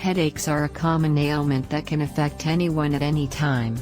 Headaches are a common ailment that can affect anyone at any time.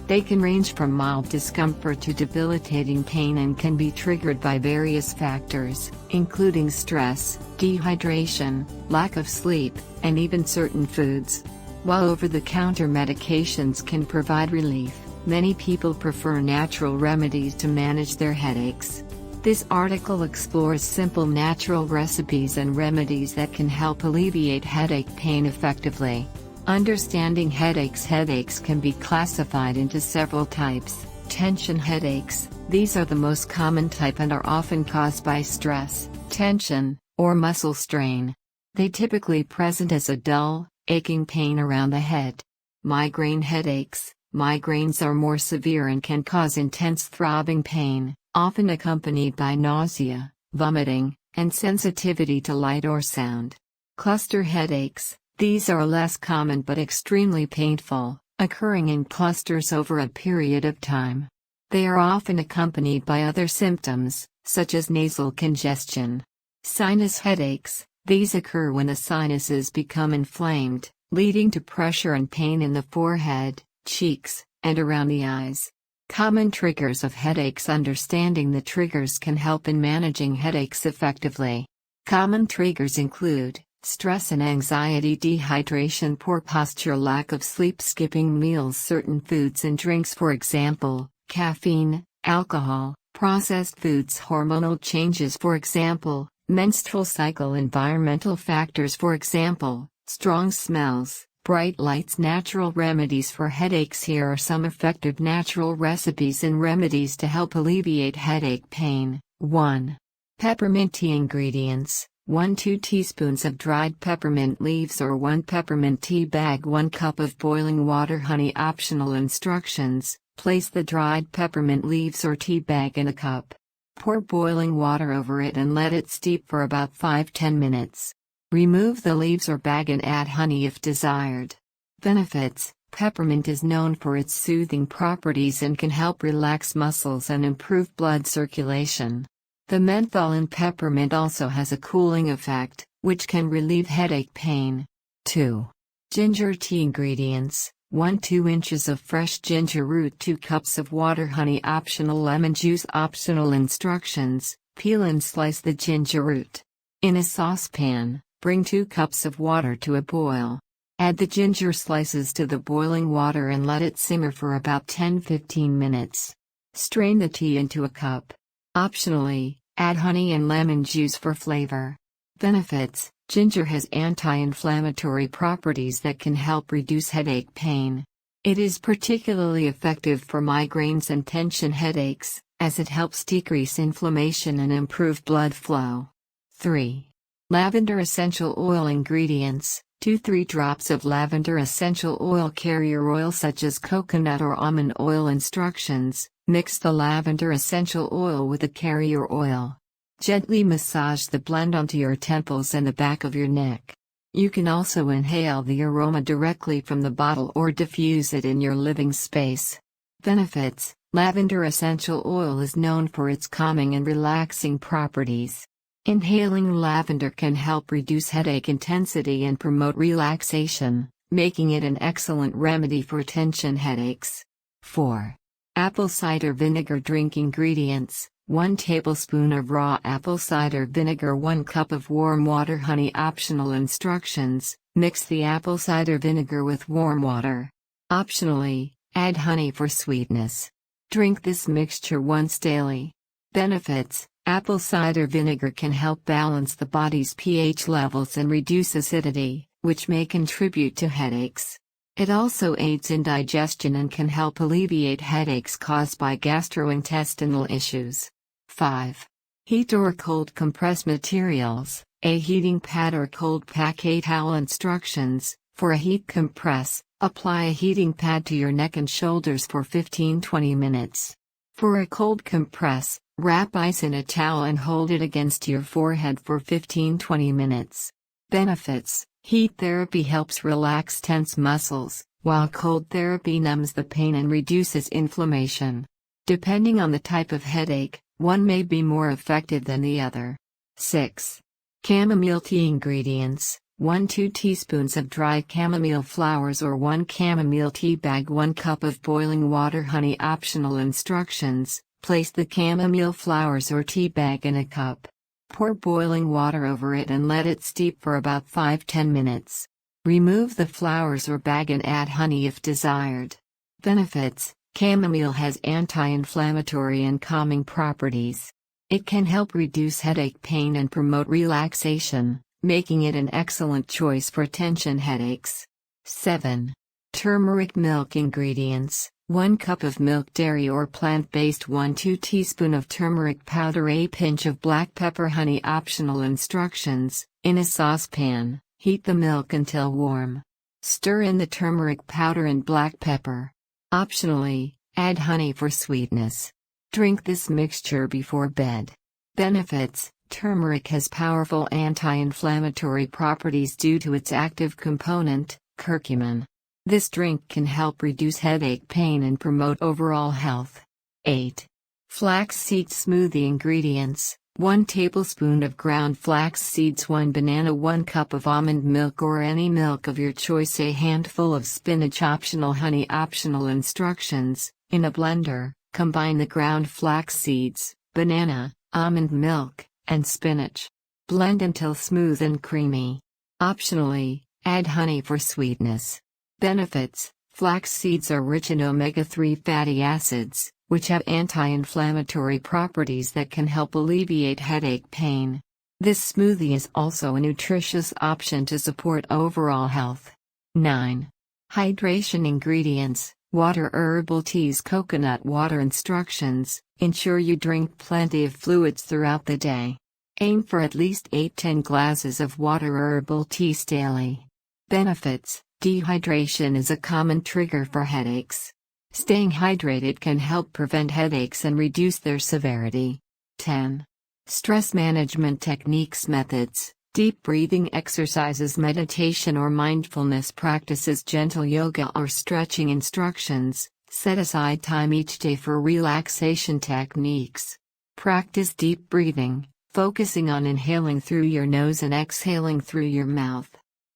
They can range from mild discomfort to debilitating pain and can be triggered by various factors, including stress, dehydration, lack of sleep, and even certain foods. While over-the-counter medications can provide relief, many people prefer natural remedies to manage their headaches. This article explores simple natural recipes and remedies that can help alleviate headache pain effectively. Understanding headaches. Headaches can be classified into several types. Tension headaches. These are the most common type and are often caused by stress, tension, or muscle strain. They typically present as a dull, aching pain around the head. Migraine headaches. Migraines are more severe and can cause intense throbbing pain, often accompanied by nausea, vomiting, and sensitivity to light or sound. Cluster headaches. These are less common but extremely painful, occurring in clusters over a period of time. They are often accompanied by other symptoms, such as nasal congestion. Sinus headaches. These occur when the sinuses become inflamed, leading to pressure and pain in the forehead, cheeks, and around the eyes. Common triggers of headaches. Understanding the triggers can help in managing headaches effectively. Common triggers include stress and anxiety, dehydration, poor posture, lack of sleep, skipping meals, certain foods and drinks, for example, caffeine, alcohol, processed foods, hormonal changes, for example, menstrual cycle, environmental factors, for example, strong smells, bright lights. Natural remedies for headaches. Here are some effective natural recipes and remedies to help alleviate headache pain. 1. Peppermint tea. Ingredients: 1–2 teaspoons of dried peppermint leaves or 1 peppermint tea bag, 1 cup of boiling water, honey. Optional instructions: place the dried peppermint leaves or tea bag in a cup. Pour boiling water over it and let it steep for about 5–10 minutes. Remove the leaves or bag and add honey if desired. Benefits: peppermint is known for its soothing properties and can help relax muscles and improve blood circulation. The menthol in peppermint also has a cooling effect, which can relieve headache pain. 2. Ginger tea. Ingredients: 1–2 inches of fresh ginger root, 2 cups of water, honey. Optional lemon juice. Optional instructions: peel and slice the ginger root. In a saucepan, bring 2 cups of water to a boil. Add the ginger slices to the boiling water and let it simmer for about 10–15 minutes. Strain the tea into a cup. Optionally, add honey and lemon juice for flavor. Benefits: ginger has anti-inflammatory properties that can help reduce headache pain. It is particularly effective for migraines and tension headaches, as it helps decrease inflammation and improve blood flow. 3. Lavender essential oil. Ingredients: 2–3 drops of lavender essential oil. Carrier oil such as coconut or almond oil. Instructions: mix the lavender essential oil with the carrier oil. Gently massage the blend onto your temples and the back of your neck. You can also inhale the aroma directly from the bottle or diffuse it in your living space. Benefits: lavender essential oil is known for its calming and relaxing properties. Inhaling lavender can help reduce headache intensity and promote relaxation, making it an excellent remedy for tension headaches. 4. Apple cider vinegar. Drink. Ingredients: 1 tablespoon of raw apple cider vinegar, 1 cup of warm water, honey. Optional instructions: mix the apple cider vinegar with warm water. Optionally, add honey for sweetness. Drink this mixture once daily. Benefits: apple cider vinegar can help balance the body's pH levels and reduce acidity, which may contribute to headaches. It also aids in digestion and can help alleviate headaches caused by gastrointestinal issues. 5. Heat or cold compress materials: a heating pad or cold pack. A towel. Instructions: for a heat compress, apply a heating pad to your neck and shoulders for 15–20 minutes. For a cold compress, wrap ice in a towel and hold it against your forehead for 15–20 minutes. Benefits: heat therapy helps relax tense muscles, while cold therapy numbs the pain and reduces inflammation. Depending on the type of headache, one may be more effective than the other. 6. Chamomile tea. Ingredients: 1-2 teaspoons of dry chamomile flowers or 1 chamomile tea bag, 1 cup of boiling water, honey. Optional instructions: place the chamomile flowers or tea bag in a cup. Pour boiling water over it and let it steep for about 5-10 minutes. Remove the flowers or bag and add honey if desired. Benefits: chamomile has anti-inflammatory and calming properties. It can help reduce headache pain and promote relaxation, making it an excellent choice for tension headaches. 7. Turmeric milk. Ingredients: 1 cup of milk, dairy or plant-based, 1-2 teaspoon of turmeric powder, a pinch of black pepper, honey. Optional instructions: in a saucepan, heat the milk until warm. Stir in the turmeric powder and black pepper. Optionally, add honey for sweetness. Drink this mixture before bed. Benefits: turmeric has powerful anti-inflammatory properties due to its active component, curcumin. This drink can help reduce headache pain and promote overall health. 8. Flax seed smoothie. Ingredients: 1 tablespoon of ground flax seeds, 1 banana, 1 cup of almond milk or any milk of your choice, a handful of spinach. Optional honey. Optional instructions: in a blender, combine the ground flax seeds, banana, almond milk, and spinach. Blend until smooth and creamy. Optionally, add honey for sweetness. Benefits: flax seeds are rich in omega-3 fatty acids, which have anti-inflammatory properties that can help alleviate headache pain. This smoothie is also a nutritious option to support overall health. 9. Hydration. Ingredients: water, herbal teas, coconut water. Instructions: ensure you drink plenty of fluids throughout the day. Aim for at least 8-10 glasses of water or herbal teas daily. Benefits: dehydration is a common trigger for headaches. Staying hydrated can help prevent headaches and reduce their severity. 10. Stress management techniques. Methods: deep breathing exercises, meditation or mindfulness practices, gentle yoga or stretching. Instructions: set aside time each day for relaxation techniques. Practice deep breathing, focusing on inhaling through your nose and exhaling through your mouth.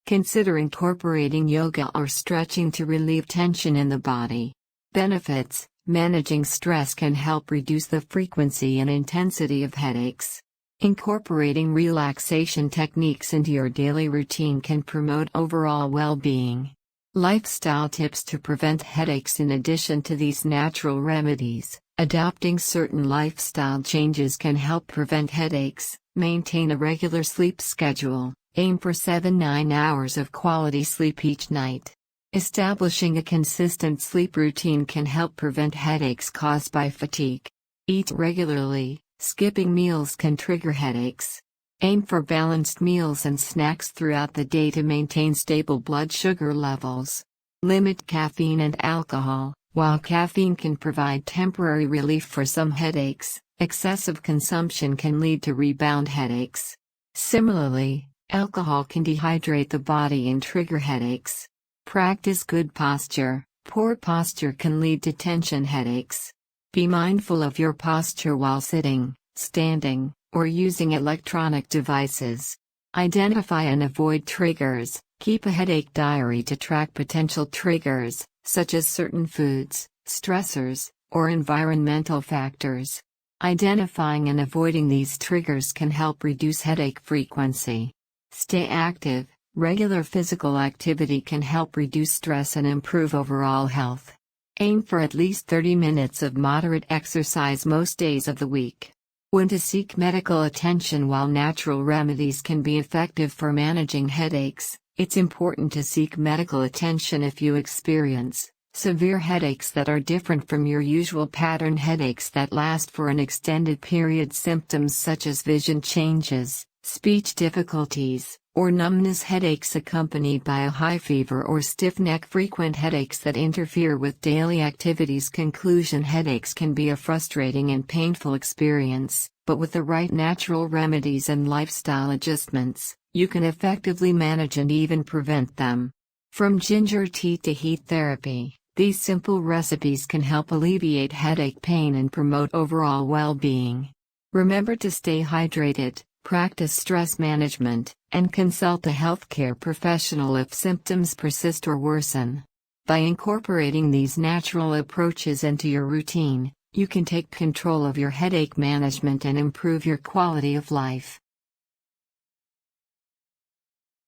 Consider incorporating yoga or stretching to relieve tension in the body. Benefits: managing stress can help reduce the frequency and intensity of headaches. Incorporating relaxation techniques into your daily routine can promote overall well-being. Lifestyle tips to prevent headaches. In addition to these natural remedies, adopting certain lifestyle changes can help prevent headaches. Maintain a regular sleep schedule. Aim for 7-9 hours of quality sleep each night. Establishing a consistent sleep routine can help prevent headaches caused by fatigue. Eat regularly. Skipping meals can trigger headaches. Aim for balanced meals and snacks throughout the day to maintain stable blood sugar levels. Limit caffeine and alcohol. While caffeine can provide temporary relief for some headaches, excessive consumption can lead to rebound headaches. Similarly, alcohol can dehydrate the body and trigger headaches. Practice good posture. Poor posture can lead to tension headaches. Be mindful of your posture while sitting, standing, or using electronic devices. Identify and avoid triggers. Keep a headache diary to track potential triggers, such as certain foods, stressors, or environmental factors. Identifying and avoiding these triggers can help reduce headache frequency. Stay active. Regular physical activity can help reduce stress and improve overall health. Aim for at least 30 minutes of moderate exercise most days of the week. When to seek medical attention. While natural remedies can be effective for managing headaches, it's important to seek medical attention if you experience severe headaches that are different from your usual pattern. Headaches that last for an extended period. Symptoms such as vision changes, speech difficulties, or numbness. Headaches accompanied by a high fever or stiff neck. Frequent headaches that interfere with daily activities. Conclusion: headaches can be a frustrating and painful experience, but with the right natural remedies and lifestyle adjustments, you can effectively manage and even prevent them. From ginger tea to heat therapy, these simple recipes can help alleviate headache pain and promote overall well-being. Remember to stay hydrated, practice stress management, and consult a healthcare professional if symptoms persist or worsen. By incorporating these natural approaches into your routine, you can take control of your headache management and improve your quality of life.